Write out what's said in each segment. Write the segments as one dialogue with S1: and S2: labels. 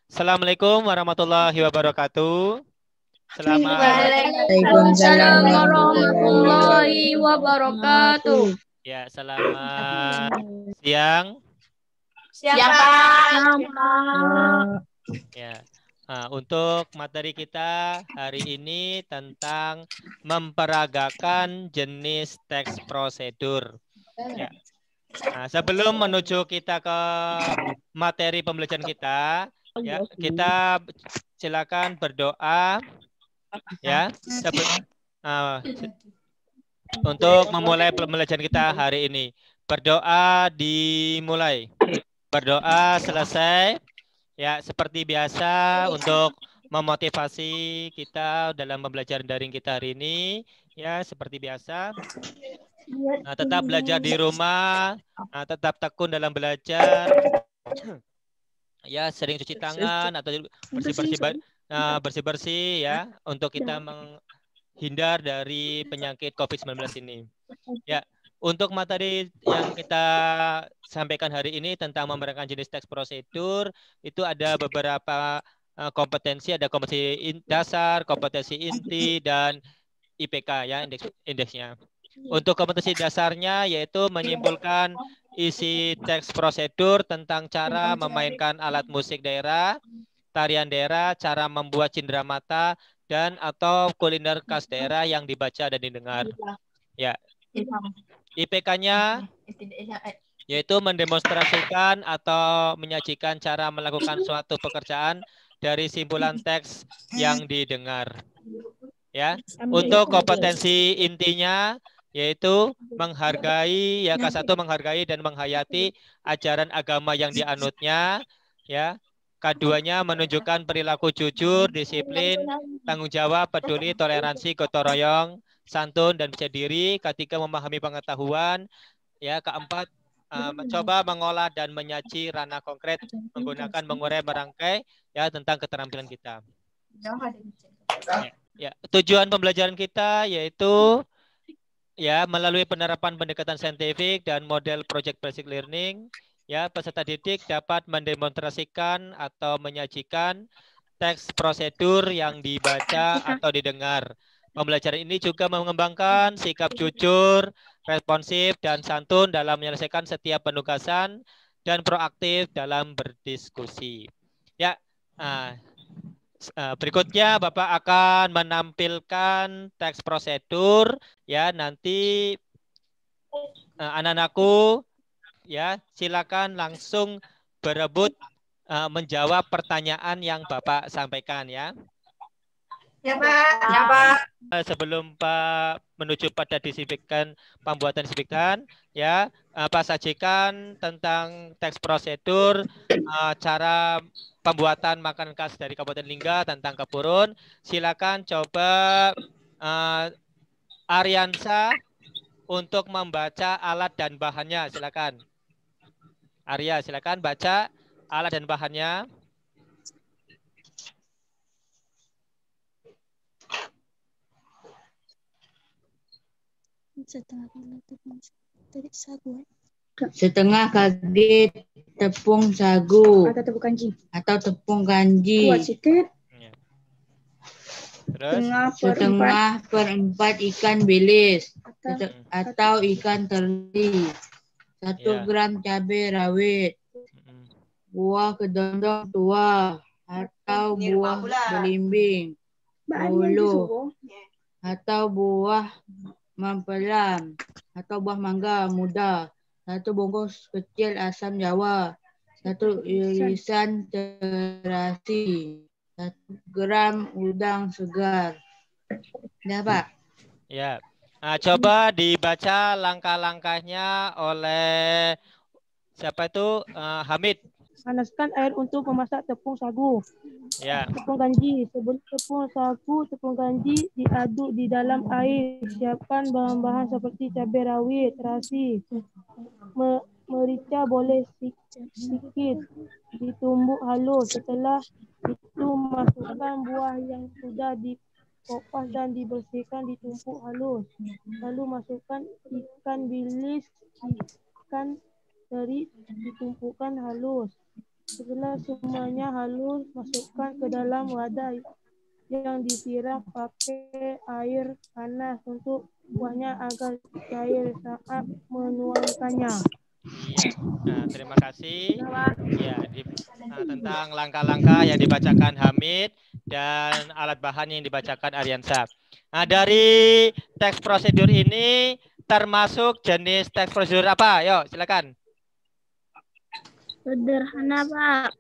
S1: Assalamualaikum warahmatullahi wabarakatuh. Selamat
S2: Waalaikumsalam warahmatullahi wabarakatuh.
S1: ya, selamat siang.
S2: Siapa?
S1: Ya. Nah, untuk materi kita hari ini tentang memperagakan jenis teks prosedur. Ya. Nah, sebelum menuju kita ke materi pembelajaran kita, ya, kita silakan berdoa ya. Untuk memulai pembelajaran kita hari ini. Berdoa dimulai. Berdoa selesai. Ya, seperti biasa untuk memotivasi kita dalam pembelajaran daring kita hari ini. Ya, seperti biasa. Nah, tetap belajar di rumah. Nah, tetap tekun dalam belajar. Ya, sering cuci tangan atau bersih-bersih ya untuk kita menghindar dari penyakit COVID-19 ini. Ya, untuk materi yang kita sampaikan hari ini tentang memperagakan jenis teks prosedur itu ada beberapa kompetensi, ada kompetensi dasar, kompetensi inti dan IPK ya indeksnya. Untuk kompetensi dasarnya yaitu menyimpulkan isi teks prosedur tentang cara memainkan alat musik daerah, tarian daerah, cara membuat cenderamata dan atau kuliner khas daerah yang dibaca dan didengar. Ya. IPK-nya yaitu mendemonstrasikan atau menyajikan cara melakukan suatu pekerjaan dari simpulan teks yang didengar. Ya, untuk kompetensi intinya yaitu menghargai ya K1 menghargai dan menghayati ajaran agama yang dianutnya, ya. Keduanya menunjukkan perilaku jujur, disiplin, tanggung jawab, peduli, toleransi, gotong royong, santun dan percaya diri ketika memahami pengetahuan. Ya, keempat mencoba mengolah dan menyaji ranah konkret menggunakan mengurai merangkai ya tentang keterampilan kita. Ya, tujuan pembelajaran kita yaitu ya melalui penerapan pendekatan saintifik dan model project basic learning, ya peserta didik dapat mendemonstrasikan atau menyajikan teks prosedur yang dibaca atau didengar. Pembelajaran ini juga mengembangkan sikap jujur, responsif, dan santun dalam menyelesaikan setiap penugasan dan proaktif dalam berdiskusi. Ya, berikutnya Bapak akan menampilkan teks prosedur ya nanti anak-anakku ya silakan langsung berebut menjawab pertanyaan yang Bapak sampaikan ya.
S2: Ya Pak.
S1: Sebelum Pak menuju pada disinfektan pembuatan disinfektan ya Pak sajikan tentang teks prosedur cara pembuatan makanan khas dari Kabupaten Lingga tentang kepurun. Silakan coba Ariansa untuk membaca alat dan bahannya. Silakan. Arya, silakan baca alat dan bahannya.
S3: Setengah kg tepung sagu atau tepung kanji.
S1: Terus
S3: setengah per 4 ikan bilis atau ikan teri, 1 gram cabai rawit, buah kedondong tua atau buah belimbing, bulu atau buah mempelam atau buah mangga muda, 1 bungkus kecil asam jawa, 1 irisan terasi, 1 gram udang segar. Ya Pak.
S1: Ya. Nah, coba dibaca langkah-langkahnya oleh siapa itu Hamid.
S4: Panaskan air untuk memasak tepung sagu.
S1: Ya.
S4: Tepung kanji. Sebelum tepung sagu, tepung kanji diaduk di dalam air. Siapkan bahan-bahan seperti cabai rawit, terasi, merica boleh sedikit, ditumbuk halus. Setelah itu masukkan buah yang sudah dikupas dan dibersihkan, ditumbuk halus. Lalu masukkan ikan bilis, ikan teri, ditumbukkan halus. Setelah semuanya halus, masukkan ke dalam wadah yang disiram pakai air panas untuk buahnya agar cair saat menuangkannya.
S1: Iya. Nah, terima kasih. Ya, tentang langkah-langkah yang dibacakan Hamid dan alat bahan yang dibacakan Aryansa. Nah, dari teks prosedur ini termasuk jenis teks prosedur apa? Yuk, silakan.
S2: Sederhana, Pak.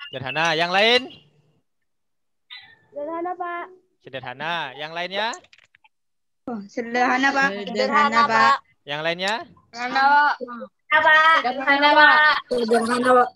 S1: Sederhana. Yang lain?
S4: Sederhana, Pak.
S1: Sederhana. Yang lainnya?
S2: Sederhana, Pak.
S3: Sederhana, Pak.
S1: Yang lainnya?
S2: Sederhana, Pak. Sederhana, Pak. Sederhana, Pak.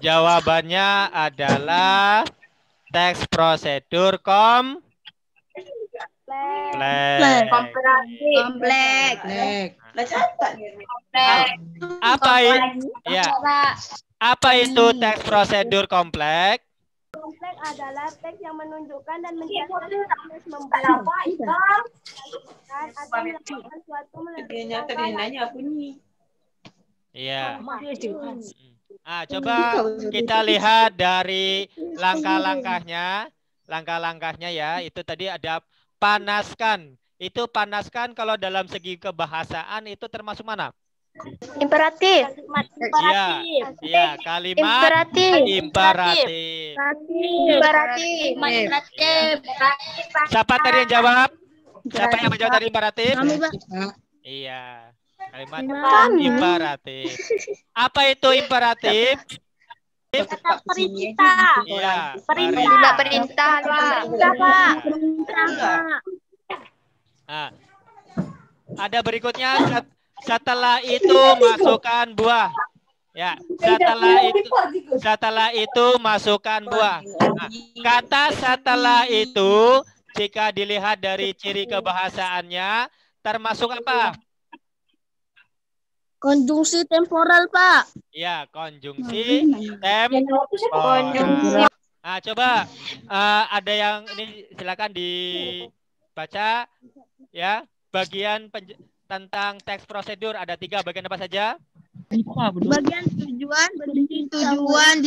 S1: Jawabannya adalah teks prosedur kompleks.
S2: Kompleks.
S1: Apa itu teks prosedur kompleks?
S4: Kompleks adalah teks yang menunjukkan dan menjelaskan proses membuat atau melakukan suatu
S1: Iya. Coba kita lihat dari langkah-langkahnya. Langkah-langkahnya ya, itu tadi ada panaskan. Itu panaskan kalau dalam segi kebahasaan itu termasuk mana?
S2: Imperatif.
S1: Iya, kalimat imperatif. Siapa tadi yang jawab? Siapa yang menjawab tadi imperatif? Iya, kalimat imperatif. Apa itu imperatif?
S2: Perintah.
S1: Iya,
S2: Perintah, Pak.
S1: Nah, ada berikutnya. Setelah itu masukkan buah. Ya, setelah itu masukkan buah. Nah, kata setelah itu jika dilihat dari ciri kebahasaannya termasuk apa?
S2: Konjungsi temporal, Pak.
S1: Ya, konjungsi temporal. Nah, coba ada yang ini silakan dibaca ya, bagian tentang teks prosedur ada 3 bagian apa saja?
S2: Bagian tujuan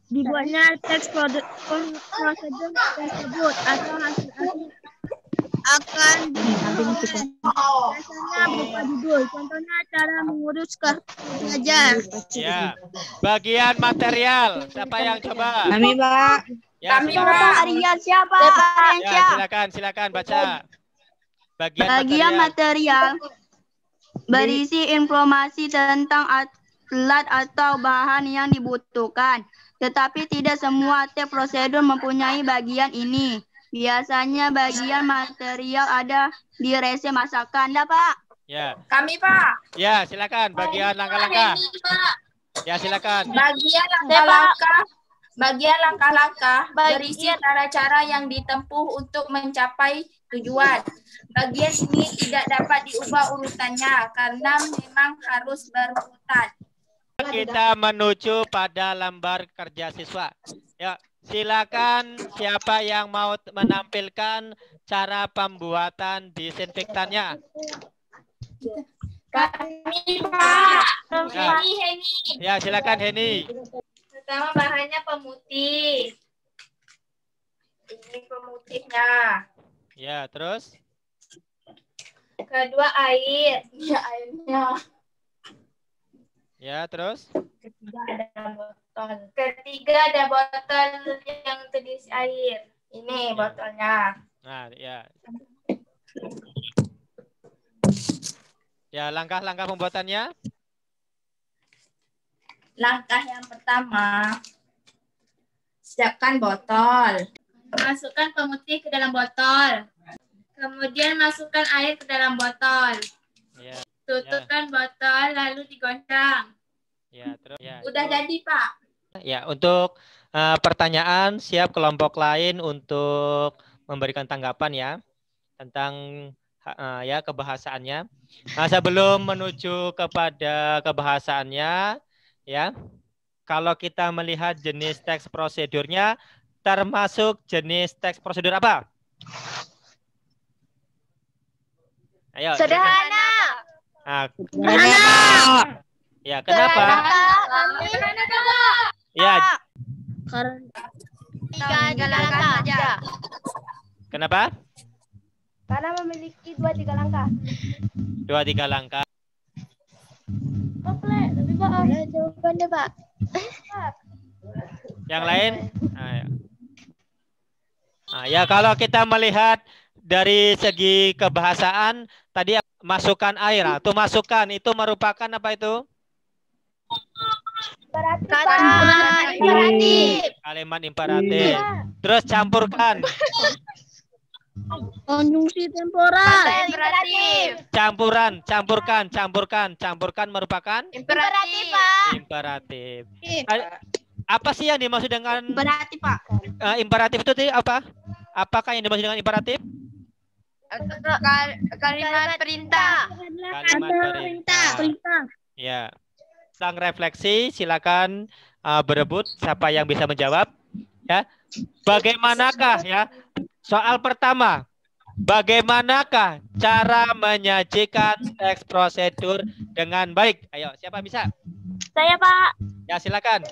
S2: dibuatnya teks prosedur tersebut atau hasil akan biasanya berupa judul. Contohnya cara mengurus kartu pelajar.
S1: Ya. Bagian material siapa yang coba?
S3: Kami, Pak.
S1: Ya,
S2: Aryan siapa?
S1: Ya, silakan baca. Bagian
S2: material berisi informasi tentang alat atau bahan yang dibutuhkan. Tetapi tidak semua teks prosedur mempunyai bagian ini. Biasanya bagian material ada di rese masakan. Dah, Pak.
S1: Ya.
S2: Kami, Pak.
S1: Ya, silakan bagian langkah-langkah. Ya, silakan.
S5: Bagian langkah-langkah berisi cara-cara yang ditempuh untuk mencapai tujuan. Bagian ini tidak dapat diubah urutannya karena memang harus berurutan.
S1: Kita menuju pada lembar kerja siswa. Ya, silakan siapa yang mau menampilkan cara pembuatan disinfektannya.
S5: Kami, Pak.
S1: Ya.
S5: Heni.
S1: Ya, silakan Heni.
S5: Pertama bahannya pemutih. Ini pemutihnya.
S1: Ya, terus?
S5: Kedua air. Ya, airnya.
S1: Ya, terus?
S5: Ketiga ada botol yang terisi air. Ini botolnya.
S1: Nah, ya. Ya, langkah-langkah pembuatannya?
S5: Langkah yang pertama, siapkan botol. Masukkan pemutih ke dalam botol. Kemudian masukkan air ke dalam botol.
S1: Ya.
S5: Tutupkan botol lalu digoncang.
S1: Ya, terus. Ya.
S5: Udah jadi, Pak.
S1: Ya, untuk pertanyaan siap kelompok lain untuk memberikan tanggapan ya tentang ya kebahasaannya. Nah, sebelum menuju kepada kebahasaannya ya, kalau kita melihat jenis teks prosedurnya termasuk jenis teks prosedur apa? Ayo.
S2: Sederhana.
S1: Nah, kenapa? Ya, kenapa? Ya.
S2: Tiga langkah saja.
S1: Kenapa?
S4: Karena memiliki 2-3 langkah.
S1: 2-3 langkah.
S4: Tapi Pak, ada jawabannya, Pak.
S1: Yang lain? Ya kalau kita melihat dari segi kebahasaan tadi masukkan air. Itu masukkan itu merupakan apa itu? Kalimat imperatif. Terus campurkan.
S4: Konjungsi temporal.
S1: Campurkan merupakan
S2: Imperatif, Pak.
S1: imperatif. Apa sih yang dimaksud dengan
S2: Imperatif, Pak.
S1: imperatif itu tadi apa? Apakah yang dimaksud dengan imperatif?
S2: Kalimat perintah.
S1: Kalimat perintah. Ya. Sang refleksi, silakan berebut siapa yang bisa menjawab. Ya. Bagaimanakah ya? Soal pertama, bagaimanakah cara menyajikan teks prosedur dengan baik? Ayo, siapa bisa?
S4: Saya, Pak.
S1: Ya, silakan.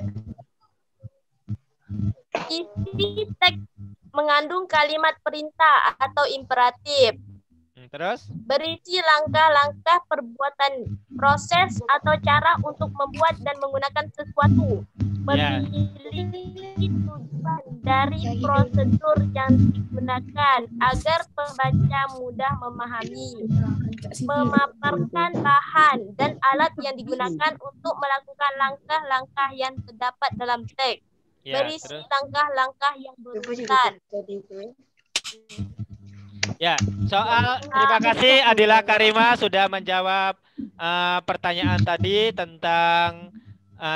S4: Isi teks mengandung kalimat perintah atau imperatif.
S1: Terus?
S4: Berisi langkah-langkah perbuatan, proses atau cara untuk membuat dan menggunakan sesuatu. Memilih tujuan dari prosedur yang digunakan agar pembaca mudah memahami. Memaparkan bahan dan alat yang digunakan untuk melakukan langkah-langkah yang terdapat dalam teks. Berisi langkah-langkah yang berurutan.
S1: Ya, terima kasih Adila Karima sudah menjawab pertanyaan tadi tentang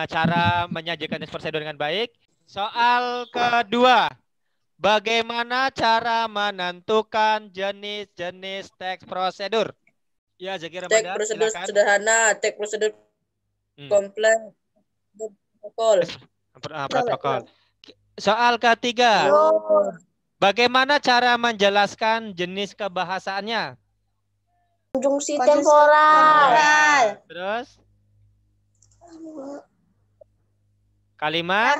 S1: cara menyajikan teks prosedur dengan baik. Soal kedua, bagaimana cara menentukan jenis-jenis teks prosedur? Ya, Zaki Ramadan,
S6: teks prosedur
S1: silakan.
S6: sederhana, teks prosedur kompleks,
S1: protokol. Soal ketiga. Bagaimana cara menjelaskan jenis kebahasaannya?
S4: Konjungsi temporal.
S1: Terus? Kalimat?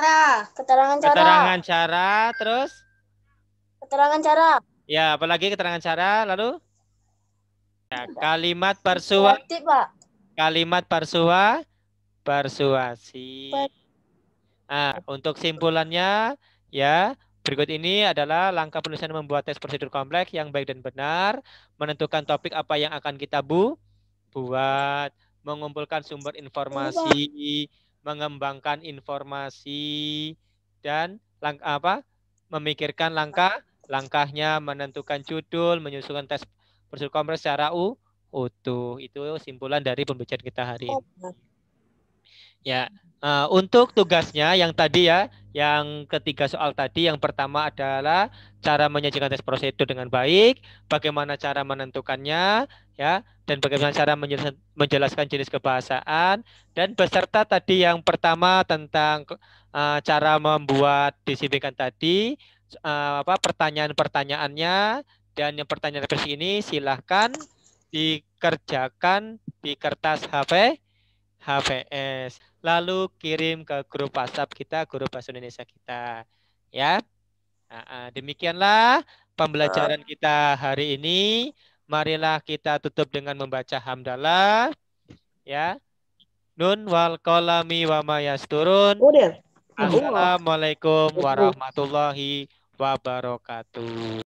S4: Keterangan
S1: cara. Terus?
S4: Keterangan cara.
S1: Ya, apalagi keterangan cara. Lalu? Ya, kalimat persuasi. Nah, untuk simpulannya, ya. Berikut ini adalah langkah penulisan membuat teks prosedur kompleks yang baik dan benar, menentukan topik apa yang akan kita buat, mengumpulkan sumber informasi, mengembangkan informasi, dan memikirkan langkahnya, menentukan judul, menyusun teks prosedur kompleks secara utuh. Itu simpulan dari pembicaraan kita hari ini. Ya. Untuk tugasnya yang tadi ya, yang ketiga soal tadi, yang pertama adalah cara menyajikan teks prosedur dengan baik, bagaimana cara menentukannya, ya, dan bagaimana cara menjelaskan jenis kebahasaan, dan beserta tadi yang pertama tentang cara membuat disimpulkan tadi, pertanyaan-pertanyaannya, dan yang pertanyaan versi ini silahkan dikerjakan di kertas HVS. Lalu kirim ke grup WhatsApp kita, grup Bahasa Indonesia kita. Ya. Demikianlah pembelajaran kita hari ini. Marilah kita tutup dengan membaca hamdalah. Ya. Nun wal qalami wa ma yasturun. Assalamualaikum warahmatullahi wabarakatuh.